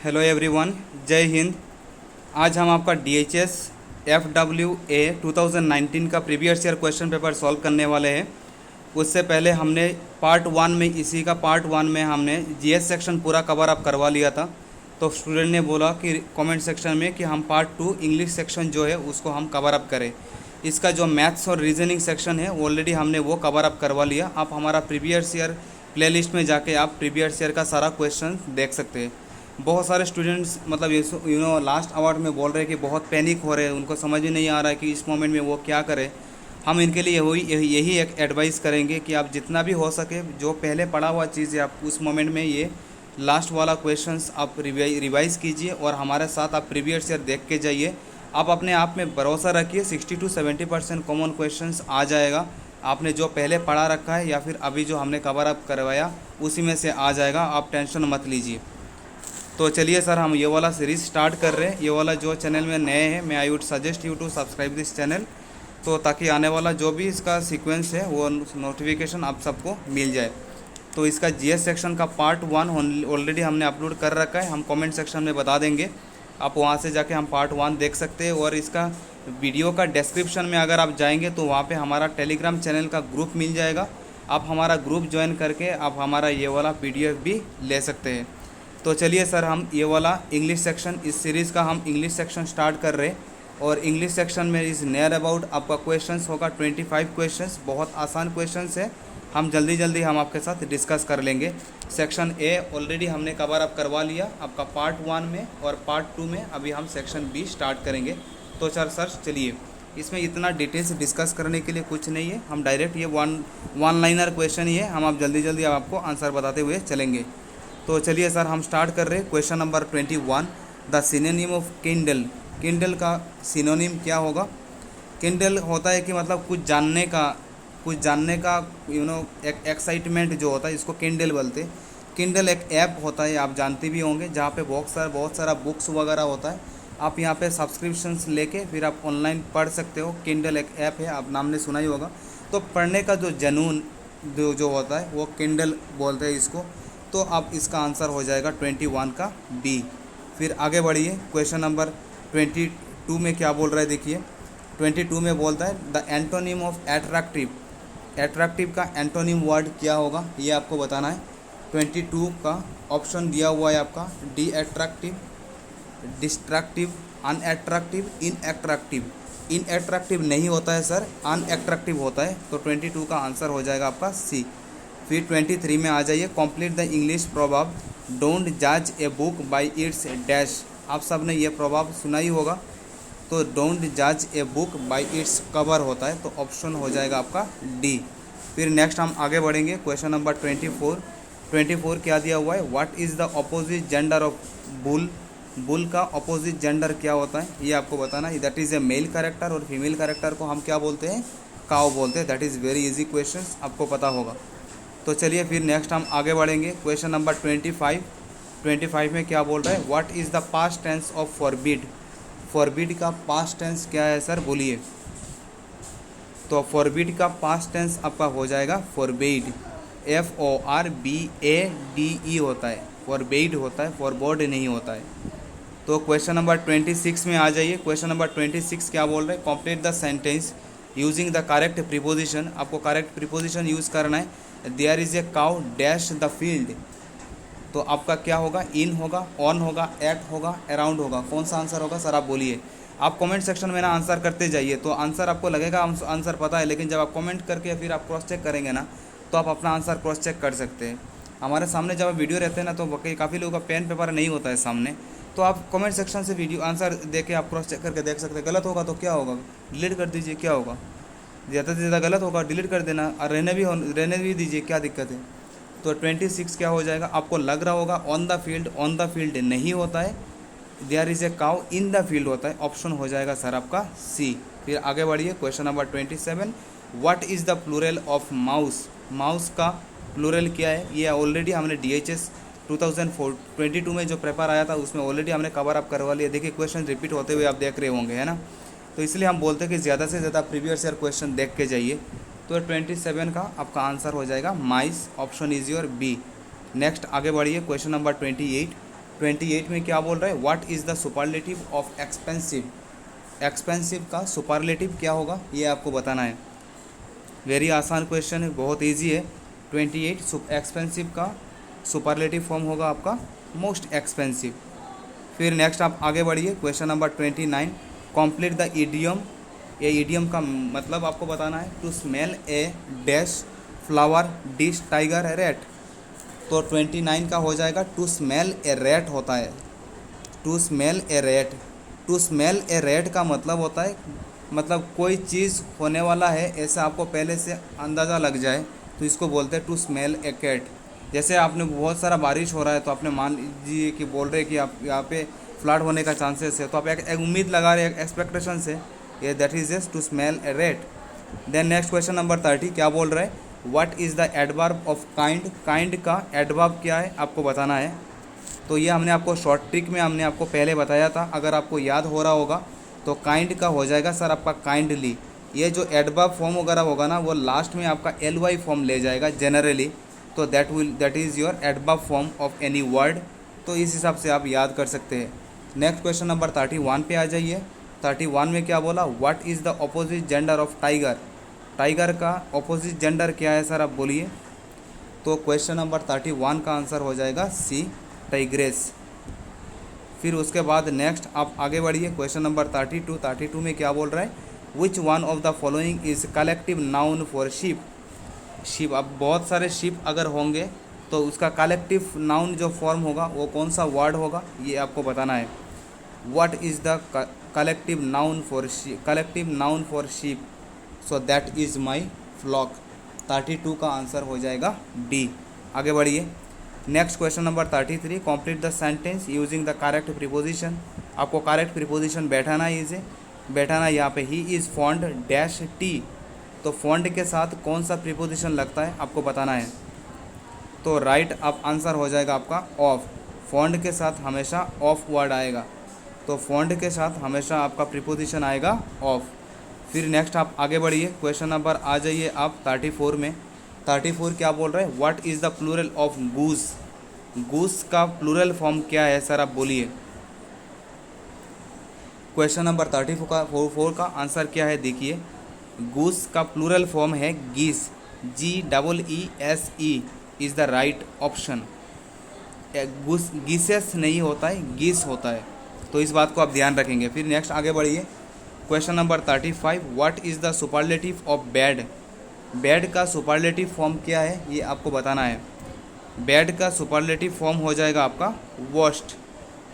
Hello everyone, जय हिंद। आज हम आपका DHS FWA 2019 का previous year question paper solve करने वाले हैं। उससे पहले हमने पार्ट वन में पार्ट वन में हमने GS सेक्शन पूरा कवर अप करवा लिया था। तो स्टूडेंट ने बोला कि कमेंट सेक्शन में कि हम पार्ट टू इंग्लिश सेक्शन जो है उसको हम कवर अप करें। इसका जो मैथ्स और रीजनिंग सेक्शन है ऑलरेडी हमने वो कवर अप करवा लिया। आप हमारा प्रीवियस ईयर प्लेलिस्ट में जाके आप प्रीवियस ईयर का सारा क्वेश्चन देख सकते हैं। बहुत सारे स्टूडेंट्स मतलब लास्ट आवर में बोल रहे हैं कि बहुत पैनिक हो रहे हैं, उनको समझ ही नहीं आ रहा है कि इस मोमेंट में वो क्या करें। हम इनके लिए यही एक एडवाइस करेंगे कि आप जितना भी हो सके जो पहले पढ़ा हुआ चीज़ है आप उस मोमेंट में ये लास्ट वाला क्वेश्चंस आप रिवाइज़ कीजिए और हमारे साथ आप प्रीवियस ईयर देख के जाइए। आप अपने आप में भरोसा रखिए, 60 to 70% कॉमन क्वेश्चंस आ जाएगा। आपने जो पहले पढ़ा रखा है या फिर अभी जो हमने कवर अप करवाया उसी में से आ जाएगा, आप टेंशन मत लीजिए। तो चलिए सर, हम ये वाला सीरीज़ स्टार्ट कर रहे हैं। ये वाला जो चैनल में नए हैं, मैं I would suggest you to subscribe this channel, तो ताकि आने वाला जो भी इसका सीक्वेंस है वो नोटिफिकेशन आप सबको मिल जाए। तो इसका GS सेक्शन का पार्ट वन ऑलरेडी हमने अपलोड कर रखा है, हम कमेंट सेक्शन में बता देंगे, आप वहाँ से जाके हम पार्ट वन देख सकते हैं। और इसका वीडियो का डिस्क्रिप्शन में अगर आप जाएंगे तो वहाँ पे हमारा टेलीग्राम चैनल का ग्रुप मिल जाएगा। आप हमारा ग्रुप ज्वाइन करके आप हमारा ये वाला PDF भी ले सकते हैं। तो चलिए सर, हम ये वाला इंग्लिश सेक्शन, इस सीरीज़ का हम इंग्लिश सेक्शन स्टार्ट कर रहे हैं। और इंग्लिश सेक्शन में इस नियर अबाउट आपका क्वेश्चंस होगा 25 क्वेश्चंस, बहुत आसान क्वेश्चंस है। हम जल्दी हम आपके साथ डिस्कस कर लेंगे। सेक्शन A ऑलरेडी हमने कवर अप करवा लिया आपका पार्ट वन में, और पार्ट टू में अभी हम सेक्शन B स्टार्ट करेंगे। तो सर चलिए, इसमें इतना डिटेल्स डिस्कस करने के लिए कुछ नहीं है, हम डायरेक्ट ये वन लाइनर क्वेश्चन ही है, हम आप जल्दी आपको आंसर बताते हुए चलेंगे। तो चलिए सर, हम स्टार्ट कर रहे हैं। Question number 21, the synonym of Kindle. Kindle का सिनोनिम क्या होगा? किंडल होता है कि मतलब कुछ जानने का एक एक्साइटमेंट जो होता है, इसको किंडल बोलते हैं। किंडल एक ऐप होता है, आप जानते भी होंगे, जहाँ पे बहुत सारा बुक्स वगैरह होता है। आप यहाँ पे सब्सक्रिप्शंस लेके फिर आप ऑनलाइन पढ़ सकते हो। किंडल एक ऐप है, आप नाम ने सुना ही होगा। तो पढ़ने का जो जुनून जो होता है वो किंडल बोलते हैं इसको। तो अब इसका आंसर हो जाएगा 21 का B। फिर आगे बढ़िए, क्वेश्चन नंबर 22 में क्या बोल रहा है देखिए। 22 में बोलता है the antonym of attractive. Attractive का एंटोनिम वर्ड क्या होगा ये आपको बताना है। 22 का ऑप्शन दिया हुआ है आपका डी एट्रैक्टिव, डिस्ट्रैक्टिव, अनएट्रैक्टिव, इनएट्रैक्टिव। इनएट्रैक्टिव नहीं होता है सर, अनएट्रैक्टिव होता है। तो 22 का आंसर हो जाएगा आपका C। फिर 23 में आ जाइए, complete the English proverb don't जज a book by its dash. आप सब ने ये प्रोवर्ब सुना ही होगा। तो डोंट जज a book by its cover होता है, तो ऑप्शन हो जाएगा आपका D। फिर नेक्स्ट हम आगे बढ़ेंगे, क्वेश्चन नंबर 24 क्या दिया हुआ है, what is the opposite gender of bull. Bull का अपोजिट जेंडर क्या होता है ये आपको बताना है। That is a male character, और फीमेल कैरेक्टर को हम क्या बोलते हैं, काउ बोलते हैं। That is very easy question, आपको पता होगा। तो चलिए फिर नेक्स्ट हम आगे बढ़ेंगे, क्वेश्चन नंबर 25 में क्या बोल रहा है, what is the past tense of forbid. Forbid का पास्ट टेंस क्या है सर, बोलिए। तो फॉरबिड का पास्ट टेंस आपका हो जाएगा फॉरबेड। FORBADE होता है, फॉरबेड होता है, फॉरबोर्ड नहीं होता है। तो क्वेश्चन नंबर 26 में आ जाइए। क्वेश्चन नंबर 26 क्या बोल रहे हैं, complete the sentence using the correct preposition. आपको करेक्ट प्रीपोजिशन यूज़ करना है। There is a cow dash the field. तो आपका क्या होगा, इन होगा, ऑन होगा, एट होगा, अराउंड होगा। कौन सा आंसर होगा सर, आप बोलिए। आप कमेंट सेक्शन में ना आंसर करते जाइए, तो आंसर आपको लगेगा आंसर पता है, लेकिन जब आप कमेंट करके फिर आप क्रॉस चेक करेंगे ना, तो आप अपना आंसर क्रॉस चेक कर सकते हैं। हमारे सामने जब वीडियो रहते हैं ना, तो काफ़ी लोगों का पेन पेपर नहीं होता है सामने, तो आप कमेंट सेक्शन से वीडियो आंसर दे के आप क्रॉस चेक करके देख सकते हैं। गलत होगा तो क्या होगा, डिलीट कर दीजिए, क्या होगा। ज़्यादा से ज़्यादा गलत होगा डिलीट कर देना, और रहने भी दीजिए, क्या दिक्कत है। तो 26 क्या हो जाएगा, आपको लग रहा होगा ऑन द फील्ड नहीं होता है, there is a cow in the field होता है। ऑप्शन हो जाएगा सर आपका C। फिर आगे बढ़िए, question number 27, what is the plural of mouse. Mouse का प्लूरल क्या है, ये ऑलरेडी हमने DHS 2022 में जो पेपर आया था उसमें ऑलरेडी हमने कवर अप करवा लिया। देखिए क्वेश्चन रिपीट होते हुए आप देख रहे होंगे, है ना। तो इसलिए हम बोलते हैं कि ज़्यादा से ज़्यादा प्रीवियस ईयर क्वेश्चन देख के जाइए। तो 27 का आपका आंसर हो जाएगा mice. Option is your B। Next आगे बढ़िए, क्वेश्चन नंबर 28। 28 में क्या बोल रहा है, what is the superlative of expensive. Expensive का सुपरलेटिव क्या होगा ये आपको बताना है। वेरी आसान क्वेश्चन है, बहुत इजी है। 28 एक्सपेंसिव का सुपरलेटिव फॉर्म होगा आपका मोस्ट एक्सपेंसिव। फिर नेक्स्ट आप आगे बढ़िए, question number 29, complete the idiom. ये इडियम का मतलब आपको बताना है, to smell a dash flower fish tiger rat. तो 29 का हो जाएगा टू स्मेल ए रैट होता है, to smell a rat. To smell a rat का मतलब होता है, मतलब कोई चीज़ होने वाला है ऐसा आपको पहले से अंदाज़ा लग जाए, तो इसको बोलते हैं टू स्मेल ए कैट। जैसे आपने बहुत सारा बारिश हो रहा है तो आपने मान लीजिए कि बोल रहे हैं कि आप यहाँ पे फ्लड होने का चांसेस है, तो आप एक उम्मीद लगा रहे हैं एक्सपेक्टेशन से, ये that is just to smell a rat. Then next question number 30 क्या बोल रहा है, what is the adverb of kind. Kind का एडवर्ब क्या है आपको बताना है। तो ये हमने आपको शॉर्ट ट्रिक में हमने आपको पहले बताया था, अगर आपको याद हो रहा होगा तो काइंड का हो जाएगा सर आपका काइंडली। ये जो एडवर्ब फॉर्म वगैरह होगा ना वो लास्ट में आपका ly फॉर्म ले जाएगा जनरली, तो that is your adverb form of any word. तो इस हिसाब से आप याद कर सकते हैं। नेक्स्ट क्वेश्चन नंबर 31 पे आ जाइए। 31 में क्या बोला, what is the opposite gender of tiger. Tiger का अपोजिट जेंडर क्या है सर आप बोलिए। तो क्वेश्चन नंबर 31 का आंसर हो जाएगा सी, टाइग्रेस। फिर उसके बाद नेक्स्ट आप आगे बढ़िए, क्वेश्चन नंबर 32 में क्या बोल रहा है, which one of the following is collective noun for ship. Ship, अब बहुत सारे शिप अगर होंगे तो उसका कलेक्टिव नाउन जो फॉर्म होगा वो कौन सा वर्ड होगा ये आपको बताना है। What is the collective noun for sheep, collective noun for sheep, so that is my flock. 32 का आंसर हो जाएगा डी। आगे बढ़िए, next question number 33, complete the sentence using the correct preposition. आपको करेक्ट प्रीपोजिशन बैठाना है, इसे बैठाना यहाँ पे, he is fond dash tea. तो फॉन्ड के साथ कौन सा प्रीपोजिशन लगता है आपको बताना है। तो राइट अब आंसर हो जाएगा आपका ऑफ। फॉन्ड के साथ हमेशा ऑफ वर्ड आएगा, तो फॉन्ड के साथ हमेशा आपका प्रीपोजिशन आएगा ऑफ। फिर नेक्स्ट आप आगे बढ़िए, क्वेश्चन नंबर आ जाइए आप 34 में। 34 क्या बोल रहे हैं, what is the plural of goose. Goose का प्लूरल फॉर्म क्या है सर आप बोलिए। क्वेश्चन नंबर 34 का आंसर क्या है देखिए, गूस का प्लूरल फॉर्म है geese, GEESE is the right option. Goose geeses नहीं होता है, गीस होता है, तो इस बात को आप ध्यान रखेंगे। फिर नेक्स्ट आगे बढ़िए, question number 35, what is the superlative of bad. Bad का सुपरलेटिव फॉर्म क्या है ये आपको बताना है। बैड का सुपरलेटिव फॉर्म हो जाएगा आपका वर्स्ट।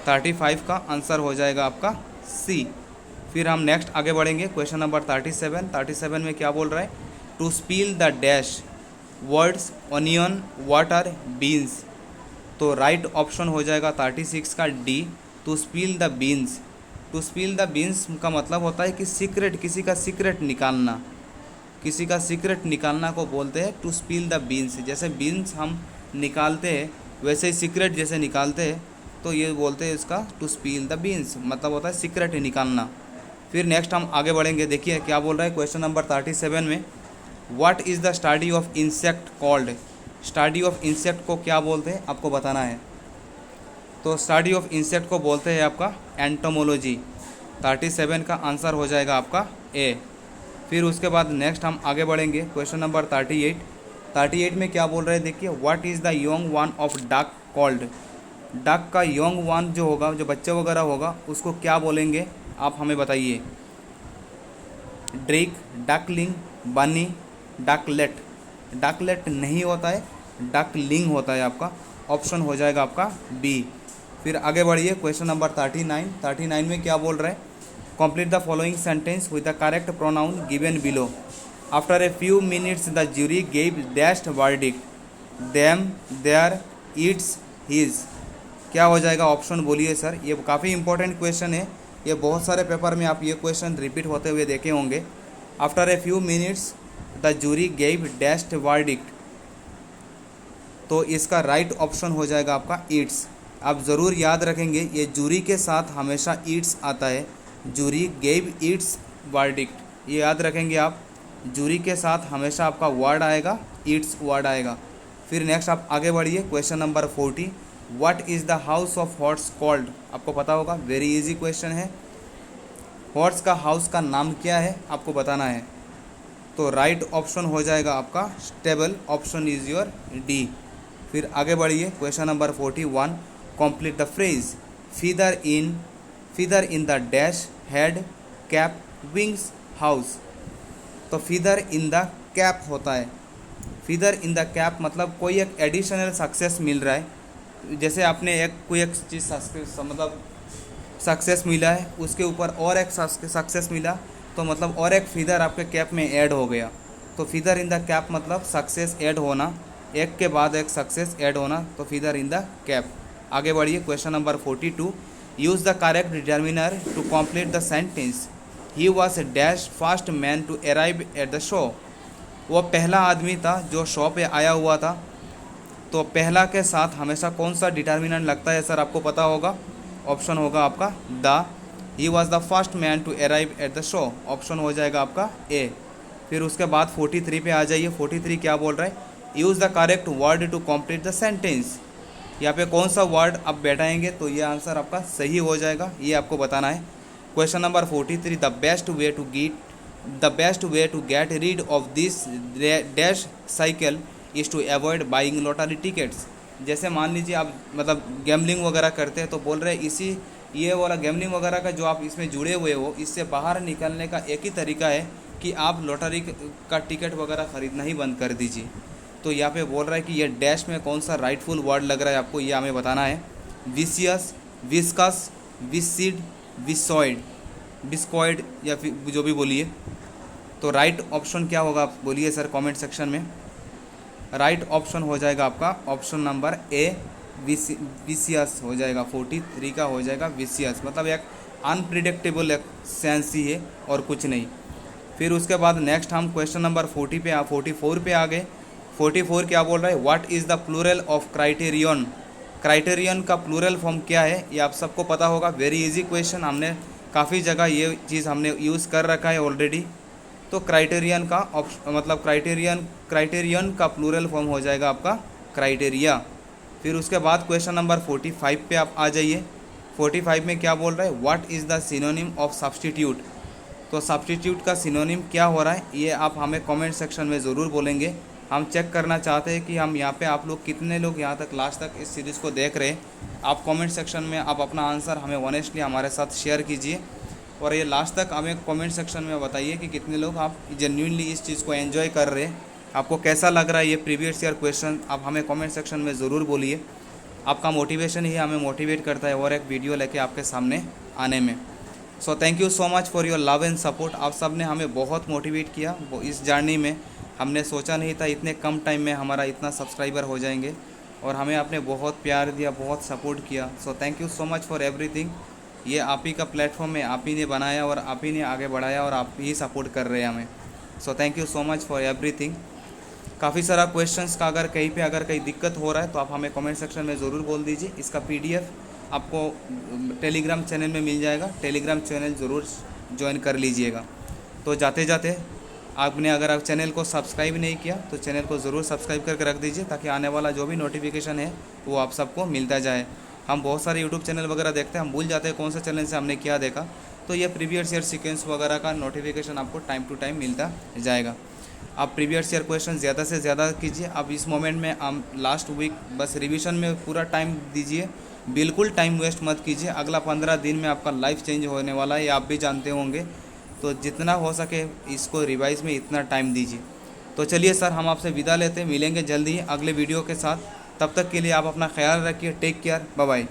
35 का आंसर हो जाएगा आपका सी। फिर हम नेक्स्ट आगे बढ़ेंगे, क्वेश्चन नंबर 37 में क्या बोल रहा है, to spill the dash words onion water beans. तो राइट ऑप्शन हो जाएगा 36 का D, to spill the beans. To spill the beans का मतलब होता है कि सीक्रेट, किसी का सीक्रेट निकालना, किसी का सीक्रेट निकालना को बोलते हैं टू स्पील द बीन्स। जैसे बीन्स हम निकालते हैं वैसे ही सीक्रेट जैसे निकालते हैं, तो ये बोलते हैं इसका टू स्पील द बीन्स, मतलब होता है सीक्रेट निकालना। फिर नेक्स्ट हम आगे बढ़ेंगे, देखिए क्या बोल रहा है क्वेश्चन नंबर 37 में, what is the study of insect called. Study of insect को क्या बोलते हैं आपको बताना है। तो स्टडी ऑफ इंसेक्ट को बोलते हैं आपका एंटोमोलॉजी। 37 का आंसर हो जाएगा आपका ए। फिर उसके बाद नेक्स्ट हम आगे बढ़ेंगे, क्वेश्चन नंबर 38 में क्या बोल रहे हैं देखिए, what is the young one of duck called. Duck का यंग वन जो होगा, जो बच्चे वगैरह होगा, उसको क्या बोलेंगे आप हमें बताइए। ड्रिक, डकलिंग, बनी, डकलेट। डकलेट नहीं होता है, डकलिंग होता है आपका, ऑप्शन हो जाएगा आपका बी। फिर आगे बढ़िए, क्वेश्चन नंबर 39 में क्या बोल रहा है, complete the following sentence with the correct pronoun given below. After a few minutes the jury gave dashed verdict, them, there, its, his. क्या हो जाएगा ऑप्शन बोलिए सर। ये काफ़ी इंपॉर्टेंट क्वेश्चन है, ये बहुत सारे पेपर में आप ये क्वेश्चन रिपीट होते हुए देखे होंगे। After a few minutes the jury gave dashed verdict, तो इसका राइट ऑप्शन हो जाएगा आपका इट्स। आप ज़रूर याद रखेंगे, ये जूरी के साथ हमेशा इट्स आता है, जूरी गेव इट्स वर्डिक्ट, ये याद रखेंगे आप। जूरी के साथ हमेशा आपका वर्ड आएगा, इट्स वर्ड आएगा। फिर नेक्स्ट आप आगे बढ़िए, question number 40, what is the house of horse called? आपको पता होगा, वेरी इजी क्वेश्चन है। हॉर्स का हाउस का नाम क्या है आपको बताना है। तो राइट ऑप्शन हो जाएगा आपका stable, option is your D. फिर आगे बढ़िए, question number 41, complete the phrase feather in the dash head cap wings house. तो फीदर इन द कैप होता है, फीदर इन द कैप मतलब कोई एक एडिशनल सक्सेस मिल रहा है, जैसे आपने कोई एक चीज़ मतलब सक्सेस मिला है, उसके ऊपर और एक सक्सेस मिला, तो मतलब और एक फीदर आपके कैप में ऐड हो गया। तो फीदर इन द कैप मतलब सक्सेस ऐड होना, एक के बाद एक सक्सेस ऐड होना, तो फीदर इन द कैप। आगे बढ़िए, question number 42, use the correct determiner to complete the sentence he was a dash first man to arrive at the show. वो पहला आदमी था जो शो पे आया हुआ था। तो पहला के साथ हमेशा कौन सा डिटर्मिनेंट लगता है सर, आपको पता होगा। ऑप्शन होगा आपका the, he was the first man to arrive at the show, option हो जाएगा आपका ए। फिर उसके बाद 43 पे आ जाइए। 43 क्या बोल रहा है, use the correct word to complete the sentence. यहाँ पे कौन सा वर्ड आप बैठाएंगे तो ये आंसर आपका सही हो जाएगा, ये आपको बताना है। Question number 43, the best way to get rid of this dash cycle is to avoid buying lottery tickets. जैसे मान लीजिए आप मतलब गैम्बलिंग वगैरह करते हैं, तो बोल रहे हैं ये वाला गैम्बलिंग वगैरह का जो आप इसमें जुड़े हुए हो, इससे बाहर निकलने का एक ही तरीका है कि आप लॉटरी का टिकट वगैरह ख़रीदना ही बंद कर दीजिए। तो यहाँ पे बोल रहा है कि ये डैश में कौन सा राइटफुल वर्ड लग रहा है आपको, ये हमें बताना है। विशियस, विस्कस, विसिड, बिस्कॉइड या फिर जो भी बोलिए। तो राइट ऑप्शन क्या होगा आप बोलिए सर कमेंट सेक्शन में। राइट ऑप्शन हो जाएगा आपका ऑप्शन नंबर ए, विशियस हो जाएगा। 43 का हो जाएगा विशियस, मतलब एक अनप्रिडिक्टेबल एक सेंस ही है और कुछ नहीं। फिर उसके बाद नेक्स्ट हम क्वेश्चन नंबर 44 पे आ गए। 44 क्या बोल रहा है, what is the plural of criterion. Criterion का प्लूरल फॉर्म क्या है, ये आप सबको पता होगा। वेरी इजी क्वेश्चन, हमने काफ़ी जगह ये चीज़ हमने यूज़ कर रखा है ऑलरेडी। तो क्राइटेरियन का मतलब क्राइटेरियन का प्लूरल फॉर्म हो जाएगा आपका क्राइटेरिया। फिर उसके बाद क्वेश्चन नंबर 45 पे आप आ जाइए। 45 में क्या बोल रहा है, what is the synonym of substitute. तो सब्स्टिट्यूट का सिनोनिम क्या हो रहा है, ये आप हमें कमेंट सेक्शन में ज़रूर बोलेंगे। हम चेक करना चाहते हैं कि हम यहाँ पे आप लोग कितने लोग यहाँ तक लास्ट तक इस सीरीज़ को देख रहे हैं। आप कमेंट सेक्शन में आप अपना आंसर हमें ऑनेस्टली हमारे साथ शेयर कीजिए, और ये लास्ट तक हमें कमेंट सेक्शन में बताइए कि कितने लोग आप जेन्युइनली इस चीज़ को एंजॉय कर रहे हैं। आपको कैसा लग रहा है ये प्रीवियस ईयर क्वेश्चन, आप हमें कमेंट सेक्शन में ज़रूर बोलिए। आपका मोटिवेशन ही हमें मोटिवेट करता है और एक वीडियो लेके आपके सामने आने में। So thank you so much for your love and support. आप सब ने हमें बहुत मोटिवेट किया इस जर्नी में। हमने सोचा नहीं था इतने कम टाइम में हमारा इतना सब्सक्राइबर हो जाएंगे, और हमें आपने बहुत प्यार दिया, बहुत सपोर्ट किया। So thank you so much for everything. ये आप ही का प्लेटफॉर्म है, आप ही ने बनाया और आप ही ने आगे बढ़ाया और आप ही सपोर्ट कर रहे हैं हमें। So thank you so much for everything. काफ़ी सारा क्वेश्चंस का अगर कहीं पे अगर कहीं दिक्कत हो रहा है तो आप हमें कमेंट सेक्शन में ज़रूर बोल दीजिए। इसका PDF आपको टेलीग्राम चैनल में मिल जाएगा, टेलीग्राम चैनल ज़रूर ज्वाइन कर लीजिएगा। तो जाते जाते आपने अगर आप चैनल को सब्सक्राइब नहीं किया तो चैनल को ज़रूर सब्सक्राइब करके रख दीजिए, ताकि आने वाला जो भी नोटिफिकेशन है वो आप सबको मिलता जाए। हम बहुत सारे यूट्यूब चैनल वगैरह देखते हैं, हम भूल जाते हैं कौन सा चैनल से हमने क्या देखा। तो ये प्रीवियस ईयर सीक्वेंस वगैरह का नोटिफिकेशन आपको टाइम टू टाइम मिलता जाएगा। आप प्रीवियस ईयर क्वेश्चन ज़्यादा से ज़्यादा कीजिए। अब इस मोमेंट में हम लास्ट वीक बस रिवीजन में पूरा टाइम दीजिए, बिल्कुल टाइम वेस्ट मत कीजिए। अगला 15 दिन में आपका लाइफ चेंज होने वाला है, ये आप भी जानते होंगे। तो जितना हो सके इसको रिवाइज में इतना टाइम दीजिए। तो चलिए सर, हम आपसे विदा लेते हैं, मिलेंगे जल्दी अगले वीडियो के साथ। तब तक के लिए आप अपना ख्याल रखिए। Take care, bye bye.